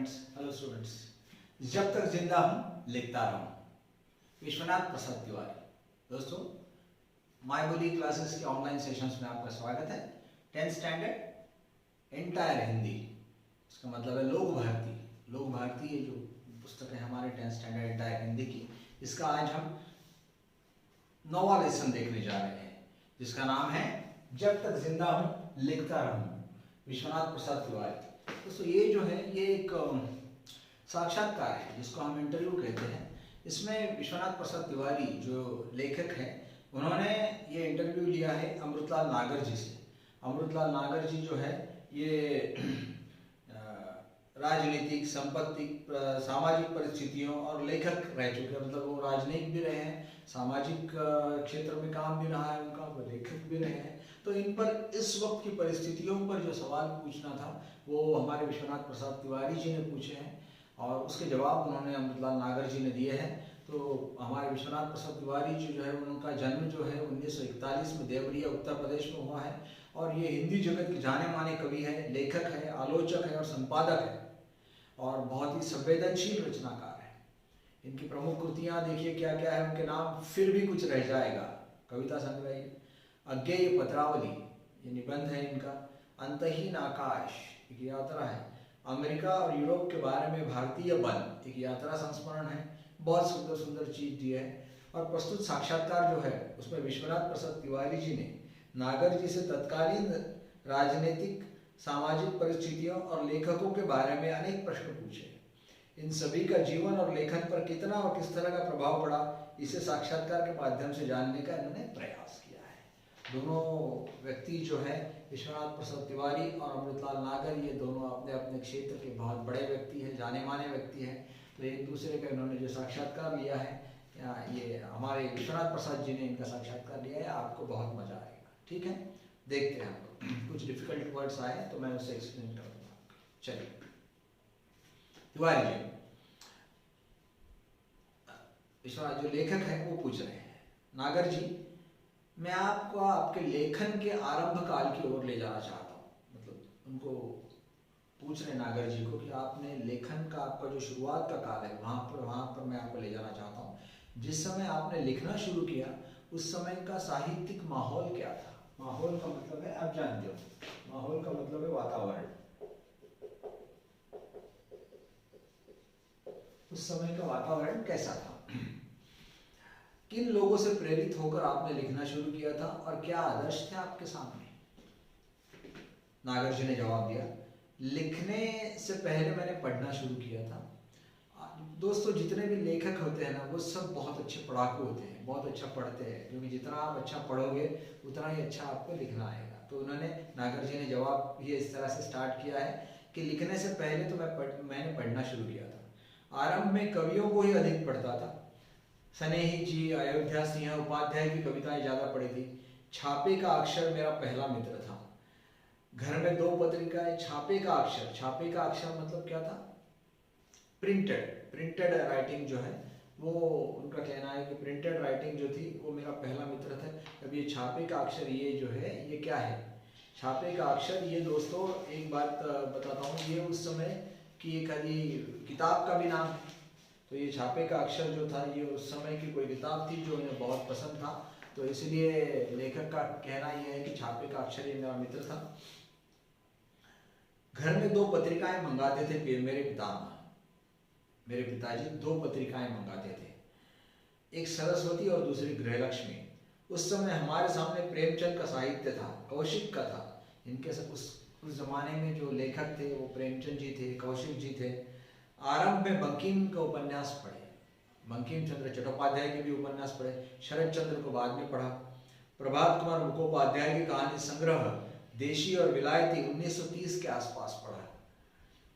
Friends, hello students. जब तक जिंदा हूं लिखता रहूं, विश्वनाथ प्रसाद तिवारी। दोस्तों, माय बोली क्लासेस के ऑनलाइन सेशंस में आपका स्वागत है। 10th स्टैंडर्ड एंटायर हिंदी, इसका मतलब है लोक भारती। लोक भारती ये जो पुस्तक है हमारे 10th स्टैंडर्ड एंटायर हिंदी की, इसका आज हम 9वां लेसन देखने जा रहे हैं, जिसका नाम है जब तक जिंदा हूं लिखता रहूं, विश्वनाथ प्रसाद तिवारी। दोस्तों, ये जो है ये एक साक्षात्कार है जिसको हम इंटरव्यू कहते हैं। इसमें विश्वनाथ प्रसाद तिवारी जो लेखक हैं, उन्होंने ये इंटरव्यू लिया है अमृतलाल नागर जी से। अमृतलाल नागर जी जो है ये राजनीतिक, सांपत्तिक, सामाजिक परिस्थितियों और लेखक रह चुके हैं। मतलब वो राजनीतिक भी रहे हैं, सामाजिक क्षेत्र में काम भी रहा है उनका, वो लेखक भी रहे हैं। तो इन पर इस वक्त की परिस्थितियों पर जो सवाल पूछना था वो हमारे विश्वनाथ प्रसाद तिवारी जी ने पूछे हैं और उसके जवाब उन्होंने अमृतलाल नागर जी ने दिए हैं। तो हमारे विश्वनाथ प्रसाद तिवारी जी जो है उनका जन्म जो है 1941 में देवरिया उत्तर प्रदेश में हुआ है और ये हिंदी जगत के जाने माने कवि है, लेखक है, आलोचक है और संपादक है और बहुत ही संवेदनशील रचनाकार है। इनकी प्रमुख कृतियां देखिए क्या क्या है उनके नाम। फिर भी कुछ रह जाएगा, कविता संग्रह। अज्ञेय पत्रावली, ये निबंध है इनका। अंतहीन आकाश, एक यात्रा है। अमेरिका और यूरोप के बारे में भारतीय बल, एक यात्रा संस्मरण है। बहुत सुंदर सुंदर चीज दी है। और प्रस्तुत साक्षात्कार जो है उसमें विश्वनाथ प्रसाद तिवारी जी ने नागर जी से तत्कालीन राजनीतिक, सामाजिक परिस्थितियों और लेखकों के बारे में अनेक प्रश्न पूछे। इन सभी का जीवन और लेखन पर कितना और किस तरह का प्रभाव पड़ा, इसे साक्षात्कार के माध्यम से जानने का इन्होंने प्रयास किया है। दोनों व्यक्ति जो है विश्वनाथ प्रसाद तिवारी और अमृतलाल नागर, ये दोनों अपने अपने क्षेत्र के बहुत बड़े व्यक्ति हैं, जाने माने व्यक्ति हैं। तो एक दूसरे का इन्होंने जो साक्षात्कार लिया है, ये हमारे विश्वनाथ प्रसाद जी ने इनका साक्षात्कार लिया है। आपको बहुत मजा आएगा, ठीक है। देखते हैं हम लोग। कुछ डिफिकल्ट वर्ड्स आए तो मैं उसे एक्सप्लेन करूँगा। चलिए, तिवारी जी, विश्वनाथ जो लेखक है वो पूछ रहे हैं, नागर जी मैं आपको आपके लेखन के आरंभ काल की ओर ले जाना चाहता हूँ। मतलब उनको पूछ रहे नागर जी को कि आपने लेखन का आपका जो शुरुआत का काल है वहाँ पर मैं आपको ले जाना चाहता हूँ। जिस समय आपने लिखना शुरू किया उस समय का साहित्यिक माहौल क्या था? माहौल का मतलब है, आप जानते हो, माहौल का मतलब है वातावरण। उस समय का वातावरण कैसा था? किन लोगों से प्रेरित होकर आपने लिखना शुरू किया था और क्या आदर्श थे आपके सामने? नागर जी ने जवाब दिया, लिखने से पहले मैंने पढ़ना शुरू किया था। दोस्तों, जितने भी लेखक होते हैं ना वो सब बहुत अच्छे पढ़ाकू होते हैं, बहुत अच्छा पढ़ते हैं, क्योंकि जितना आप अच्छा पढ़ोगे उतना ही अच्छा आपको लिखना आएगा। तो उन्होंने, नागर जी ने जवाब ये इस तरह से स्टार्ट किया है कि लिखने से पहले तो मैंने पढ़ना शुरू किया था। आरंभ में कवियों को ही अधिक पढ़ता था। स्नेही जी, अयोध्या सिंह उपाध्याय की कविताएं ज़्यादा पढ़ी थी। छापे का अक्षर मेरा पहला मित्र था। घर में 2 पत्रिकाएं। छापे का अक्षर मतलब क्या था? प्रिंटेड राइटिंग जो है वो, उनका कहना है कि प्रिंटेड राइटिंग जो थी वो मेरा पहला मित्र था। अब ये छापे का अक्षर, ये जो है ये क्या है? छापे का अक्षर, ये दोस्तों एक बात बताता हूँ, ये उस समय की एक किताब का भी नाम। तो ये छापे का अक्षर जो था ये उस समय की कोई किताब थी जो इन्हें बहुत पसंद था। तो इसलिए लेखक का कहना यह है कि छापे का अक्षर ये मेरा मित्र था। घर में 2 पत्रिकाएं मंगाते थे मेरे पिताजी 2 पत्रिकाएं मंगाते थे, एक सरस्वती और दूसरी गृहलक्ष्मी। उस समय हमारे सामने प्रेमचंद का साहित्य था, कौशिक का था। इनके सब उस जमाने में जो लेखक थे वो प्रेमचंद जी थे, कौशिक जी थे। आरंभ में बंकिम का उपन्यास पढ़े, बंकिम चंद्र चट्टोपाध्याय के भी उपन्यास पढ़े। शरद चंद्र को बाद में पढ़ा। प्रभात कुमार मुखोपाध्याय की कहानी संग्रह देशी और विलायती 1930 के आसपास पढ़ा।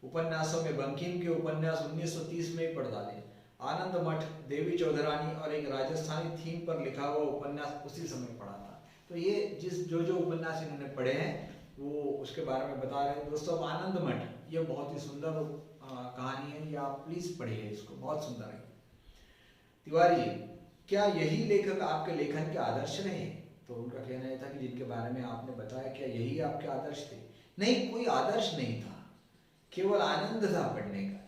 उपन्यासों में बंकिम के उपन्यास 1930 में ही पढ़ डाले। आनंद मठ, देवी चौधरानी और एक राजस्थानी थीम पर लिखा हुआ उपन्यास उसी समय पढ़ा था। तो ये जो उपन्यास इन्होंने पढ़े हैं वो उसके बारे में बता रहे हैं। दोस्तों, आनंद मठ ये बहुत ही सुंदर कहानी है, ये आप प्लीज पढ़िए इसको, बहुत सुंदर है। तिवारी जी, क्या यही लेखक आपके लेखन के आदर्श रहे? तो उनका कहना यह था कि जिनके बारे में आपने बताया, क्या यही आपके आदर्श थे? नहीं, कोई आदर्श नहीं था। केवल आनंद था पढ़ने का।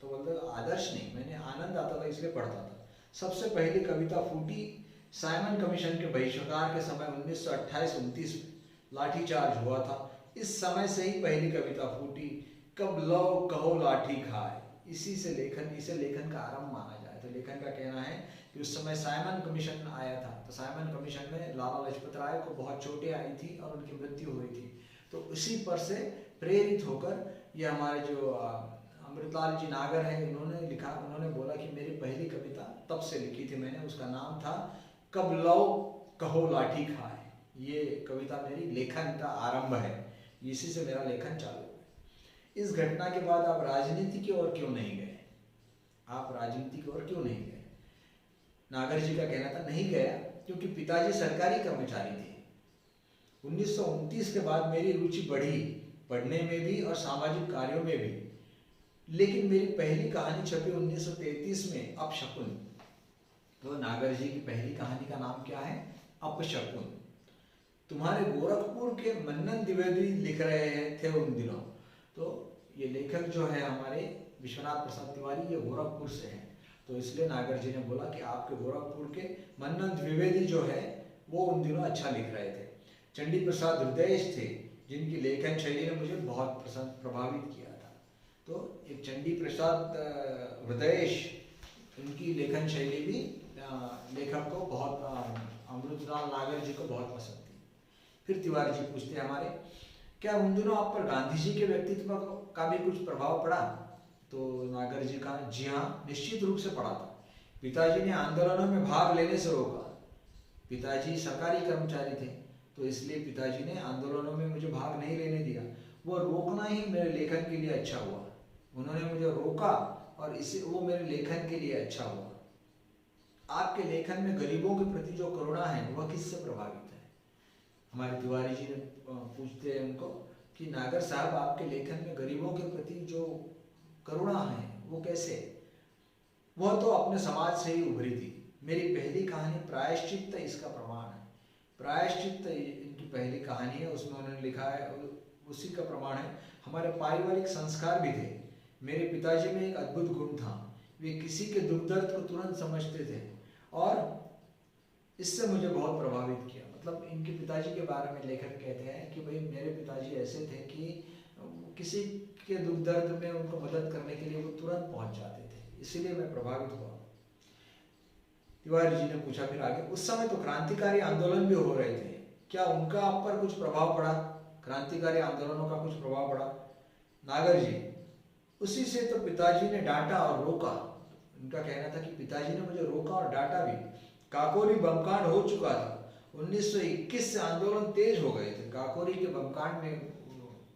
तो बोलते आदर्श नहीं, मैंने आनंद आता था इसलिए पढ़ता था। सबसे पहली कविता फूटी साइमन कमीशन के बहिष्कार के समय 1928-29 में लाठीचार्ज हुआ था। इस समय से ही पहली कविता फूटी, कब लो कहो लाठी खाए। इसे लेखन का आरंभ माना जाए। तो लेखन का कहना है कि उस समय साइमन कमीशन आया था। तो साइमन कमीशन में लाला लाजपत राय को बहुत चोटें आई थी और उनकी मृत्यु हुई थी। तो उसी पर से प्रेरित होकर ये हमारे जो अमृतलाल जी नागर हैं, उन्होंने लिखा, उन्होंने बोला कि मेरी पहली कविता तब से लिखी थी मैंने, उसका नाम था कब लो कहो लाठी खाए। ये कविता मेरी लेखन का आरंभ है, इसी से मेरा लेखन चालू है। इस घटना के बाद आप राजनीति की ओर क्यों नहीं गए? आप राजनीति की ओर क्यों नहीं गए? नागर जी का कहना था नहीं गया क्योंकि पिताजी सरकारी कर्मचारी थे। 1929 के बाद मेरी रुचि बढ़ी, पढ़ने में भी और सामाजिक कार्यों में भी। लेकिन मेरी पहली कहानी छपी 1933 में, अपशकुन। तो नागर जी की पहली कहानी का नाम क्या है? अपशकुन। तुम्हारे गोरखपुर के मन्नन द्विवेदी लिख रहे थे उन दिनों। तो ये लेखक जो है हमारे विश्वनाथ प्रसाद तिवारी, ये गोरखपुर से हैं। तो इसलिए नागर जी ने बोला कि आपके गोरखपुर के मन्नन द्विवेदी जो है वो उन दिनों अच्छा लिख रहे थे। चंडी प्रसाद हृदयेश थे जिनकी लेखन शैली ने मुझे बहुत प्रभावित किया था। तो एक चंडी प्रसाद हृदयेश, उनकी लेखन शैली भी लेखक को बहुत, अमृतलाल नागर जी को बहुत पसंद थी। फिर तिवारी जी पूछते हैं हमारे, क्या उन दिनों आप पर गांधी जी के व्यक्तित्व का भी कुछ प्रभाव पड़ा? तो नागर जी का, जी हाँ, निश्चित रूप से पड़ा था। पिताजी ने आंदोलनों में भाग लेने से रोका। पिताजी सरकारी कर्मचारी थे, तो इसलिए पिताजी ने आंदोलनों में मुझे भाग नहीं लेने दिया। वो रोकना ही मेरे लेखन के लिए अच्छा हुआ। उन्होंने मुझे रोका और इसे वो मेरे लेखन के लिए अच्छा हुआ। आपके लेखन में गरीबों के प्रति जो करुणा है वह किससे प्रभावित है? हमारे तिवारी जी ने पूछते हैं उनको कि नागर साहब, आपके लेखन में गरीबों के प्रति जो करुणा है वो कैसे? वह तो अपने समाज से ही उभरी थी। मेरी पहली कहानी प्रायश्चित इसका प्रमाण है। प्रायश्चित इनकी पहली कहानी है, उसमें उन्होंने लिखा है, उसी का प्रमाण है। हमारे पारिवारिक संस्कार भी थे। मेरे पिताजी में एक अद्भुत गुण था, वे किसी के दुख दर्द को तुरंत समझते थे और इससे मुझे बहुत प्रभावित किया। मतलब इनके पिताजी के बारे में लेखक कहते हैं कि भाई मेरे पिताजी ऐसे थे कि किसी के दुख दर्द में उनको मदद करने के लिए वो तुरंत पहुंच जाते थे, इसीलिए मैं प्रभावित हुआ। तिवारी जी ने पूछा फिर आगे, उस समय तो क्रांतिकारी आंदोलन भी हो रहे थे, क्या उनका आप पर कुछ प्रभाव पड़ा? क्रांतिकारी आंदोलनों का कुछ प्रभाव पड़ा? नागर जी, उसी से तो पिताजी ने डांटा और रोका। उनका कहना था कि पिताजी ने मुझे रोका और डांटा भी। काकोरी बमकांड हो चुका था, 1921 से आंदोलन तेज हो गए थे। काकोरी के बमकांड में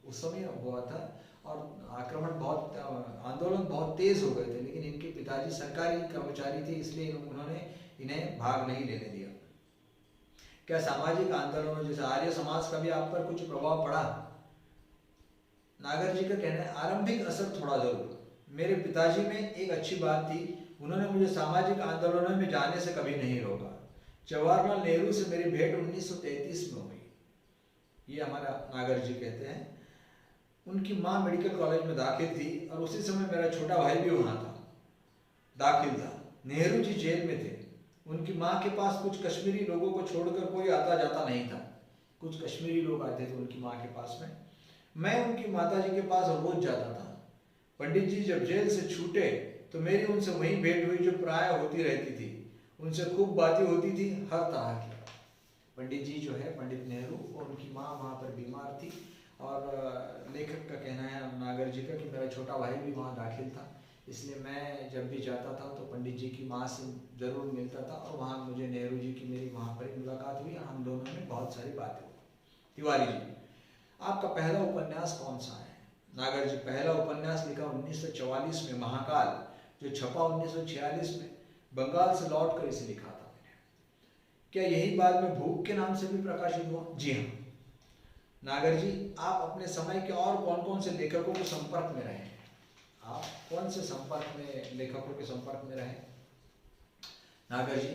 उस समय हुआ था और आक्रमण बहुत, आंदोलन बहुत तेज हो गए थे। लेकिन इनके पिताजी सरकारी कर्मचारी थे, इसलिए उन्होंने इन्हें भाग नहीं लेने दिया। क्या सामाजिक आंदोलनों जैसे आर्य समाज का भी आप पर कुछ प्रभाव पड़ा? नागर जी का कहना है, आरंभिक असर थोड़ा जरूर। मेरे पिताजी में एक अच्छी बात थी, उन्होंने मुझे सामाजिक आंदोलनों में जाने से कभी नहीं रोका। जवाहरलाल नेहरू से मेरी भेंट 1933 में हुई, ये हमारा नागर जी कहते हैं। उनकी माँ मेडिकल कॉलेज में दाखिल थी और उसी समय मेरा छोटा भाई भी वहाँ था, दाखिल था। नेहरू जी जेल में थे। उनकी माँ के पास कुछ कश्मीरी लोगों को छोड़कर कोई आता जाता नहीं था। कुछ कश्मीरी लोग आते थे उनकी माँ के पास में। मैं उनकी माता जी के पास रोज जाता था। पंडित जी जब जेल से छूटे तो मेरी उनसे वही भेंट हुई जो प्राय होती रहती थी। उनसे खूब बातें होती थी हर तरह की। पंडित जी जो है, पंडित नेहरू, और उनकी माँ वहाँ पर बीमार थी। और लेखक का कहना है नागर जी का कि मेरा छोटा भाई भी वहाँ दाखिल था, इसलिए मैं जब भी जाता था तो पंडित जी की माँ से ज़रूर मिलता था और वहाँ मुझे नेहरू जी की मेरी वहाँ पर मुलाकात हुई और हम दोनों में बहुत सारी बातें हुई। तिवारी जी, आपका पहला उपन्यास कौन सा है? नागर जी, पहला उपन्यास लिखा 1944 में, महाकाल, जो छपा 1946 में। बंगाल से लौट कर इसे लिखा था मैंने। क्या यही बाद में भूख के नाम से भी प्रकाशित हुआ? जी हाँ। नागर जी, आप अपने समय के और कौन कौन से लेखकों के संपर्क में रहे? आप कौन से संपर्क में, लेखकों के संपर्क में रहे? नागर जी,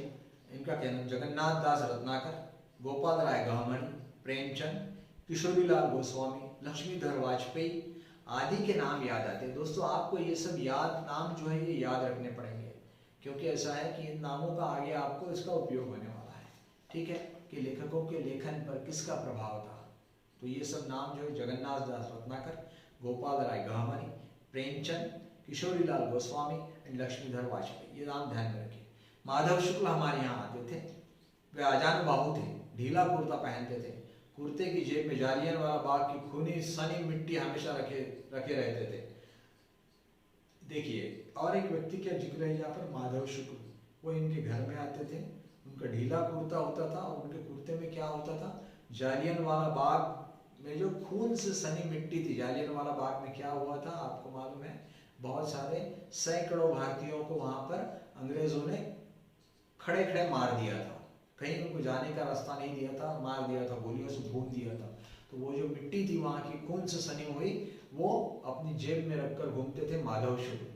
इनका कहना, जगन्नाथ दास रत्नाकर, गोपाल राय गहमणी, प्रेमचंद, किशोरीलाल गोस्वामी, लक्ष्मीधर वाजपेयी, आदि के नाम याद आते हैं। दोस्तों आपको ये सब नाम जो है ये याद रखने पड़ेंगे, क्योंकि ऐसा है कि इन नामों का आगे आपको इसका उपयोग होने वाला है। ठीक है, कि लेखकों के लेखन पर किसका प्रभाव था। तो ये सब नाम जो है जगन्नाथ दास रत्नाकर, गोपाल राय गहमनी, प्रेमचंद, किशोरीलाल गोस्वामी एंड लक्ष्मीधर वाजपेयी, ये नाम ध्यान में रखिए। माधव शुक्ल हमारे यहाँ आते थे, वे आजान बाहु थे, ढीला कुर्ता पहनते थे, कुर्ते की जेब में जालियनवाला बाग की खूनी सनी मिट्टी हमेशा रखे रहते थे। देखिए और एक व्यक्ति का जिक्र है यहाँ पर, माधव शुक्ल, वो इनके घर में आते थे, उनका ढीला कुर्ता होता था और उनके कुर्ते में क्या होता था, जालियनवाला बाग में जो खून से सनी मिट्टी थी। जालियनवाला बाग में क्या हुआ था आपको मालूम है, बहुत सारे सैकड़ों भारतीयों को वहां पर अंग्रेजों ने खड़े खड़े मार दिया था, कहीं उनको जाने का रास्ता नहीं दिया था, मार दिया था, गोलियों से भून दिया था। तो वो जो मिट्टी थी वहां की खून से सनी हुई, वो अपनी जेब में रखकर घूमते थे माधव शुक्ल।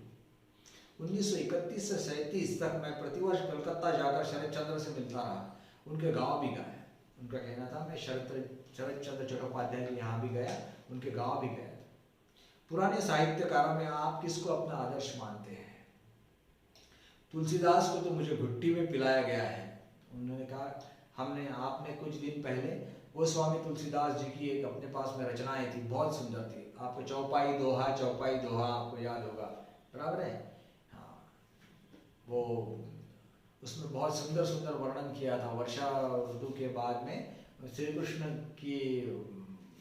1931 से 37 तक मैं प्रतिवर्ष कलकत्ता जाकर शरद चंद्र से मिलता रहा, उनके गांव भी गया। उनका कहना था मैं शरद चंद्र चट्टोपाध्याय के यहाँ भी गया, उनके गांव भी गया। पुराने साहित्यकारों में आप किसको अपना आदर्श मानते हैं? तुलसीदास को तो मुझे घुट्टी में पिलाया गया है। उन्होंने कहा आपने कुछ दिन पहले गोस्वामी तुलसीदास जी की एक अपने पास में रचनाएं थी, बहुत सुंदर थी। आपको चौपाई दोहा आपको याद होगा, बराबर है। हाँ, वो उसमें बहुत सुंदर सुंदर वर्णन किया था वर्षा ऋतु के बाद में श्री कृष्ण के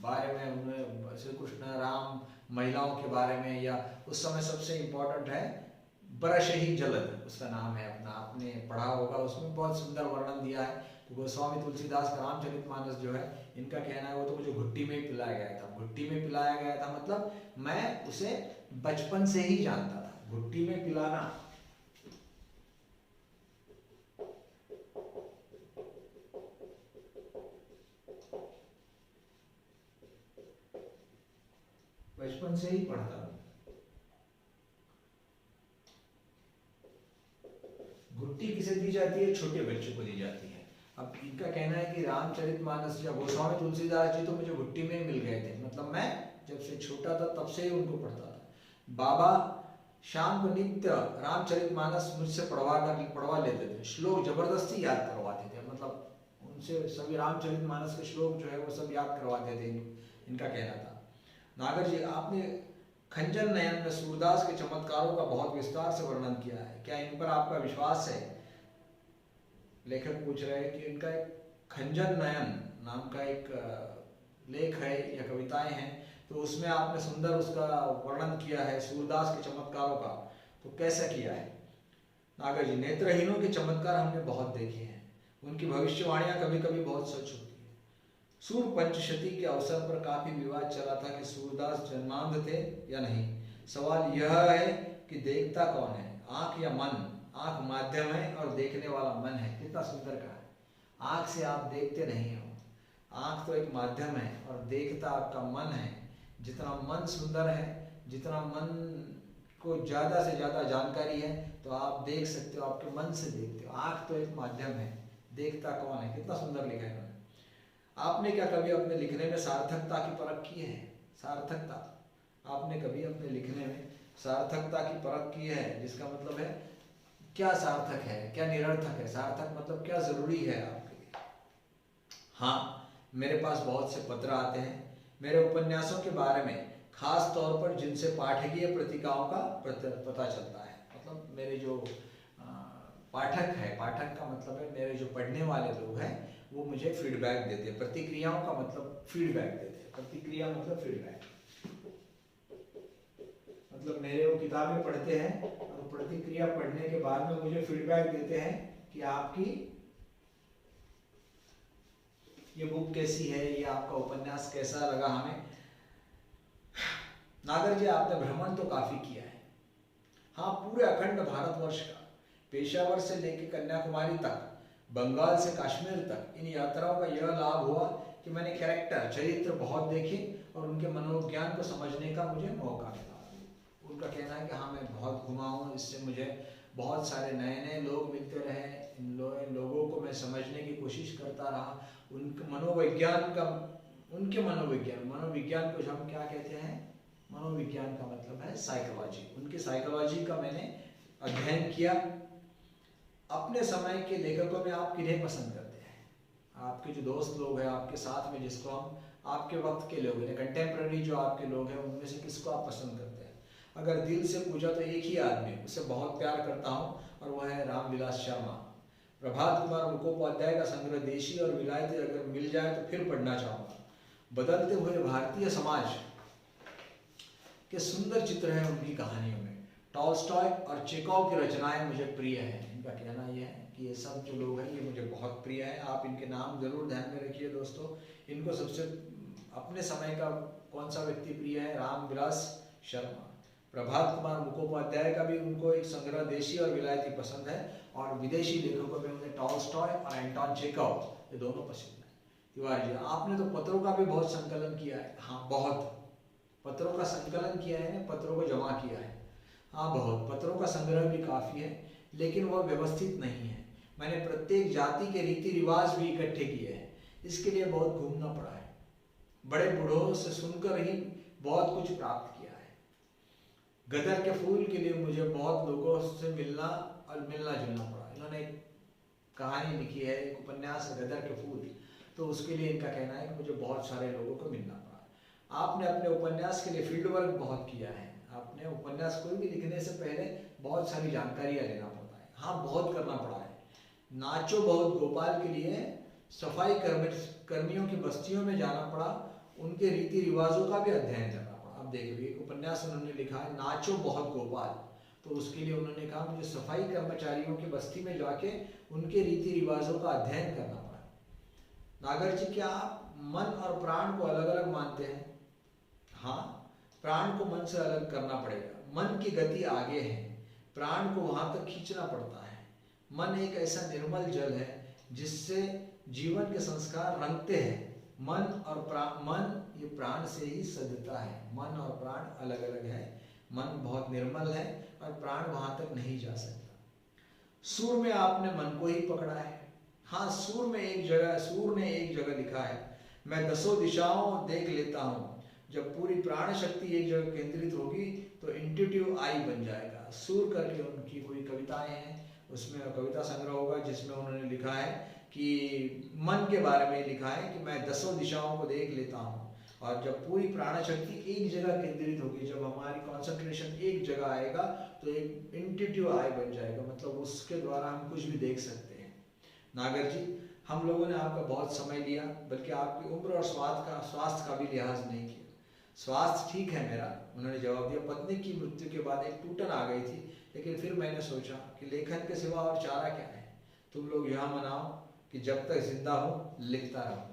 बारे में, उन्होंने श्री कृष्ण राम महिलाओं के बारे में, या उस समय सबसे इम्पोर्टेंट है बरश ही जलद, उसका नाम है अपना, आपने पढ़ा होगा, उसमें बहुत सुंदर वर्णन दिया है। तो गोस्वामी तुलसीदास का रामचरितमानस जो है, इनका कहना है वो तो मुझे घुट्टी में ही पिलाया गया था। घुट्टी में पिलाया गया था मतलब मैं उसे बचपन से ही जानता था। घुट्टी में पिलाना, बचपन से ही पढ़ता हूँ। घुट्टी किसे दी जाती है? छोटे बच्चों को दी जाती है। अब इनका कहना है कि रामचरितमानस या गोस्वामी तुलसीदास जी तो मुझे घुट्टी में ही मिल गए थे, मतलब मैं जब से छोटा था तब से ही उनको पढ़ता था। बाबा शाम को नित्य रामचरितमानस मुझसे पढ़वा लेते थे, श्लोक जबरदस्ती याद करवाते थे, मतलब उनसे सभी रामचरितमानस के श्लोक जो है वो सब याद करवाते थे, इनका कहना था। नागर जी, आपने खंजन नयन में सूरदास के चमत्कारों का बहुत विस्तार से वर्णन किया है, क्या इन पर आपका विश्वास है? लेखक पूछ रहे हैं कि इनका एक खंजन नयन नाम का एक लेख है या कविताएं हैं, तो उसमें आपने सुंदर उसका वर्णन किया है सूरदास के चमत्कारों का, तो कैसा किया है? नागर जी, नेत्रहीनों के चमत्कार हमने बहुत देखे हैं, उनकी भविष्यवाणियां कभी कभी बहुत सच होती है। सूर पंचशती के अवसर पर काफी विवाद चला था कि सूरदास जन्मांध थे या नहीं। सवाल यह है कि देखता कौन है, आंख या मन? आंख माध्यम है और देखने वाला मन है। कितना सुंदर कहा है। आंख से आप देखते नहीं हो, आंख तो एक माध्यम है और देखता आपका मन है। जितना मन सुंदर है, जितना मन को ज्यादा से ज्यादा जानकारी है, तो आप देख सकते हो, आपके मन से देखते हो। आंख तो एक माध्यम है, देखता कौन है। कितना सुंदर लिखा है। आपने क्या कभी अपने लिखने में सार्थकता की परख की है? सार्थकता, आपने कभी अपने लिखने में सार्थकता की परख की है? जिसका मतलब है क्या सार्थक है, क्या निरर्थक है। सार्थक मतलब क्या जरूरी है आपके लिए। हाँ, मेरे पास बहुत से पत्र आते हैं मेरे उपन्यासों के बारे में, खास तौर पर जिनसे पाठकीय प्रतिकाओं का पता चलता है। मतलब मेरे जो पाठक है, पाठक का मतलब है मेरे जो पढ़ने वाले लोग हैं, वो मुझे फीडबैक देते हैं। प्रतिक्रियाओं का मतलब फीडबैक देते हैं। प्रतिक्रिया मतलब फीडबैक, मतलब मेरे वो किताबें पढ़ते हैं और प्रतिक्रिया पढ़ने के बाद में मुझे फीडबैक देते हैं कि आपकी ये बुक कैसी है, ये आपका उपन्यास कैसा लगा हमें। नागर जी, आपने भ्रमण तो काफी किया है। हाँ, पूरे अखंड भारतवर्ष का, पेशावर से लेकर कन्याकुमारी तक, बंगाल से कश्मीर तक, इन यात्राओं का यह लाभ हुआ कि मैंने कैरेक्टर, चरित्र बहुत देखे और उनके मनोविज्ञान को समझने का मुझे मौका मिला। उनका कहना है कि हाँ, मैं बहुत घुमा हूँ, इससे मुझे बहुत सारे नए नए लोग मिलते रहे। इन लोगों को मैं समझने की कोशिश करता रहा। उनके मनोविज्ञान को हम क्या कहते हैं, मनोविज्ञान का मतलब है साइकोलॉजी। उनकी साइकोलॉजी का मैंने अध्ययन किया। अपने समय के लेखकों में आप किन्हें पसंद करते हैं? आपके जो दोस्त लोग हैं आपके साथ में, जिसको हम आपके वक्त के लोग हैं, कंटेम्प्रेरी जो आपके लोग हैं, उनमें से किसको आप पसंद करते हैं? अगर दिल से पूछा तो एक ही आदमी उसे बहुत प्यार करता हूँ, और वह है रामविलास शर्मा। प्रभात कुमार मुखोपाध्याय का संग्रह देशी और विलायती अगर मिल जाए तो फिर पढ़ना चाहूँगा। बदलते हुए भारतीय समाज के सुंदर चित्र हैं उनकी कहानियों में। टॉल्स्टॉय और चेखोव की रचनाएं मुझे प्रिय हैं। इनका कहना यह है कि ये सब जो लोग हैं ये मुझे बहुत प्रिय है। आप इनके नाम जरूर ध्यान में रखिए दोस्तों। इनको सबसे अपने समय का कौन सा व्यक्ति प्रिय है? रामविलास शर्मा। प्रभात कुमार मुखोपाध्याय का भी उनको एक संग्रह देशी और विलायती पसंद है, और विदेशी लेखकों में उन्हें टॉल्स्टॉय और एंटोन चेखोव, ये दोनों पसंद है। तिवारी जी, आपने तो पत्रों का भी बहुत संकलन किया है। हाँ, बहुत पत्रों का संकलन किया है ना, पत्रों को जमा किया है। हाँ, बहुत पत्रों का संग्रह भी काफ़ी है, लेकिन वह व्यवस्थित नहीं है। मैंने प्रत्येक जाति के रीति रिवाज भी इकट्ठे किए हैं। इसके लिए बहुत घूमना पड़ा है। बड़े बूढ़ों से सुनकर ही बहुत कुछ प्राप्त किया है। गदर के फूल के लिए मुझे बहुत लोगों से मिलना जुलना पड़ा। इन्होंने एक कहानी लिखी है, एक उपन्यास गदर के फूल, तो उसके लिए इनका कहना है कि मुझे बहुत सारे लोगों को मिलना पड़ा। आपने अपने उपन्यास के लिए फील्ड वर्क बहुत किया है। आपने उपन्यास कोई भी लिखने से पहले बहुत सारी जानकारियाँ लेना पड़ता है। हाँ, बहुत करना पड़ा है। नाचो बहुत गोपाल के लिए सफाई कर्मियों की बस्तियों में जाना पड़ा, उनके रीति रिवाजों का भी अध्ययन करना पड़ा। अब देखिए, एक उपन्यास उन्होंने लिखा है नाचो बहुत गोपाल, तो उसके लिए उन्होंने कहा मुझे सफाई कर्मचारियों की बस्ती में जाके उनके रीति रिवाजों का अध्ययन करना पड़ा। नागर जी, क्या आप मन और प्राण को अलग अलग मानते हैं? हाँ, प्राण को मन से अलग करना पड़ेगा। मन की गति आगे है, प्राण को वहां तक खींचना पड़ता है। मन एक ऐसा निर्मल जल है जिससे जीवन के संस्कार रंगते हैं। मन ये प्राण से ही सधता है। मन और प्राण अलग अलग है। मन बहुत निर्मल है और प्राण वहां तक नहीं जा सकता। सूर में आपने मन को ही पकड़ा है। हाँ, सूर ने एक जगह लिखा है, मैं 10 दिशाओं देख लेता हूँ। जब पूरी प्राण शक्ति एक जगह केंद्रित होगी तो इंट्यूटिव आई बन जाएगा। सूर करके उनकी कोई कविताएं हैं, उसमें कविता संग्रह होगा जिसमें उन्होंने लिखा है कि मन के बारे में लिखा है कि मैं 10 दिशाओं को देख लेता हूँ, और जब पूरी प्राण शक्ति एक जगह केंद्रित होगी, जब हमारी कंसंट्रेशन एक जगह आएगा तो एक इंट्यूटिव आई बन जाएगा, मतलब उसके द्वारा हम कुछ भी देख सकते हैं। नागर जी, हम लोगों ने आपका बहुत समय लिया, बल्कि आपकी उम्र और स्वास्थ्य का भी लिहाज नहीं किया। स्वास्थ्य ठीक है मेरा, उन्होंने जवाब दिया। पत्नी की मृत्यु के बाद एक टूटन आ गई थी, लेकिन फिर मैंने सोचा कि लेखन के सिवा और चारा क्या है। तुम लोग यहाँ मनाओ कि जब तक जिंदा हूँ लिखता रहूँ।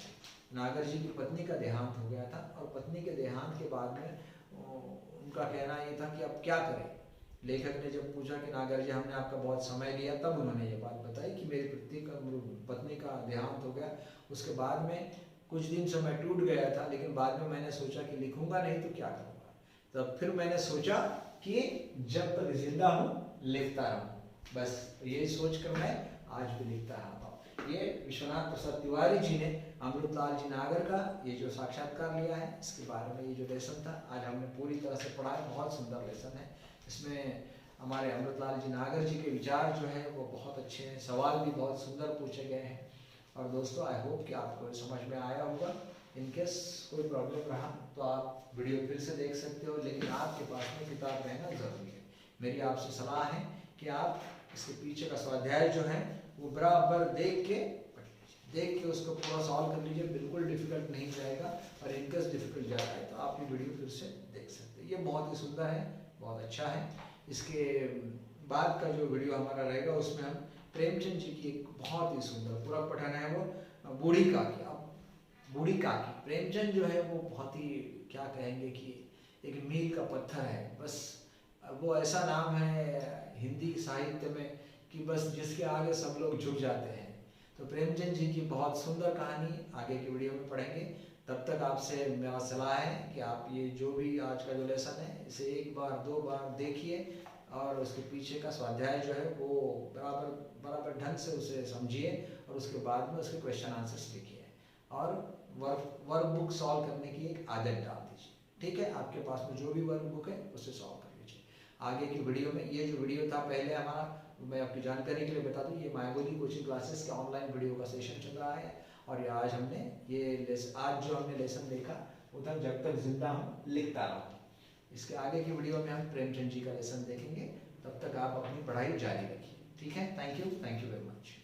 नागर जी की पत्नी का देहांत हो गया था, और पत्नी के देहांत के बाद में उनका कहना ये था कि अब क्या करें। लेखक ने जब पूछा कि नागर जी हमने आपका बहुत समय लिया, तब उन्होंने ये बात बताई कि मेरी पत्नी का देहांत हो गया। उसके बाद में कुछ दिन से मैं टूट गया था, लेकिन बाद में मैंने सोचा कि लिखूंगा नहीं तो क्या करूँगा। तब फिर मैंने सोचा कि जब तक जिंदा हूँ लिखता रहूँ। बस ये सोचकर मैं आज भी लिखता रहा। ये विश्वनाथ प्रसाद तिवारी जी ने अमृतलाल जी नागर का ये जो साक्षात्कार लिया है, इसके बारे में ये जो लेसन था आज हमने पूरी तरह से पढ़ा है। बहुत सुंदर लेसन है। इसमें हमारे अमृतलाल जी नागर जी के विचार जो है वो बहुत अच्छे हैं, सवाल भी बहुत सुंदर पूछे गए हैं। और दोस्तों, आई होप कि आपको समझ में आया होगा। इनकेस कोई प्रॉब्लम रहा तो आप वीडियो फिर से देख सकते हो, लेकिन आपके पास में किताब रहना जरूरी है। मेरी आपसे सलाह है कि आप इसके पीछे का स्वाध्याय जो है वो बराबर देख के उसको पूरा सॉल्व कर लीजिए। बिल्कुल डिफिकल्ट नहीं जाएगा, और इनकेस डिफिकल्ट जा रहा है तो आप ये वीडियो फिर से देख सकते हैं। ये बहुत ही सुंदर है, बहुत अच्छा है। इसके बाद का जो वीडियो हमारा रहेगा उसमें हम प्रेमचंद जी की एक बहुत ही सुंदर पूरा पठन है, वो बूढ़ी काकी। अब बूढ़ी काकी, प्रेमचंद जो है वो बहुत ही क्या कहेंगे कि एक मील का पत्थर है। बस वो ऐसा नाम है हिंदी साहित्य में कि बस जिसके आगे सब लोग झुक जाते हैं। तो प्रेमचंद जी की बहुत सुंदर कहानी आगे की वीडियो में पढ़ेंगे। तब तक आपसे मेरा सलाह है कि आप ये जो भी आज का जो लेसन है इसे 1 बार 2 बार देखिए, और उसके पीछे का स्वाध्याय जो है वो बराबर ढंग से उसे समझिए, और उसके बाद में उसके क्वेश्चन आंसर्स लिखिए, और वर्क बुक सॉल्व करने की एक आदत डाल दीजिए। ठीक है, आपके पास में जो भी वर्कबुक है उससे सॉल्व कर लीजिए। आगे की वीडियो में, ये जो वीडियो था पहले हमारा, मैं आपकी जानकारी के लिए बता दूं, ये मायबोली कोचिंग क्लासेस का ऑनलाइन वीडियो का सेशन चल रहा है। और ये आज हमने आज जो हमने लेसन देखा, उधर जब तक जिंदा हूँ लिखता रहूँ। इसके आगे की वीडियो में हम प्रेमचंद जी का लेसन देखेंगे। तब तक आप अपनी पढ़ाई जारी रखिए। ठीक है, थैंक यू वेरी मच।